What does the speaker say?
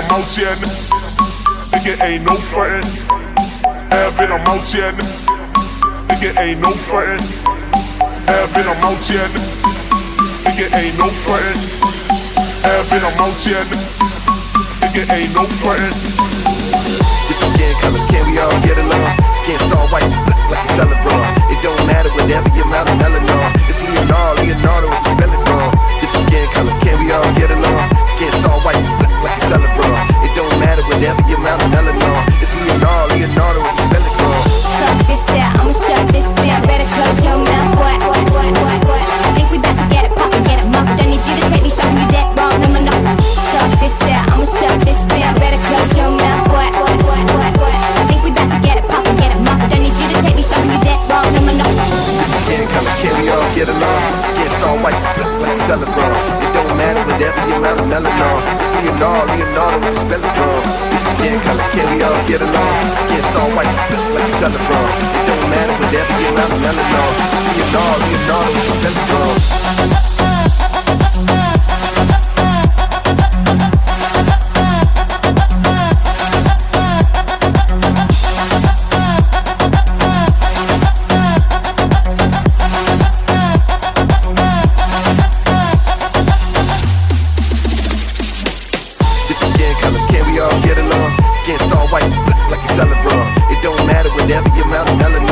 emoji, nigga ain't no frontin'. Have been emoji, nigga ain't no frontin'. Have been emoji, nigga ain't no frontin'. Have been emoji, nigga ain't no frontin'. Different skin colors, can we all get along? Skin star white, black like a Celebron. It don't matter whatever your amount of melanin. It's Leonardo if you spell it wrong. Different skin colors, can we all get along? Skin star white, black like a Celebron. It don't matter whatever your amount of melanin. It's Leonardo if you spell it wrong. Talk this out, I'ma shut this down. Better close your mouth, what? I think we about to get it poppin', get it mocked. I need you to take me shopping, you dead wrong, no. Talk this out, I'ma shut this down. Better close your mouth, what? I think we about to get it poppin', get it mocked. I need you to take me shopping, you dead wrong, no. Skin colors, can we all get along? Skin star white, black like a Celebron. It don't matter whatever your amount of melanin. It's Leonardo if you spell it wrong. Different skin colors, can we all get along? Skin star white, black like a Celebron. It don't matter whatever your amount of melanin. It's Leonardo if you spell it wrong. Skin star white, black like a Celebron. It don't matter whatever your amount of melanin.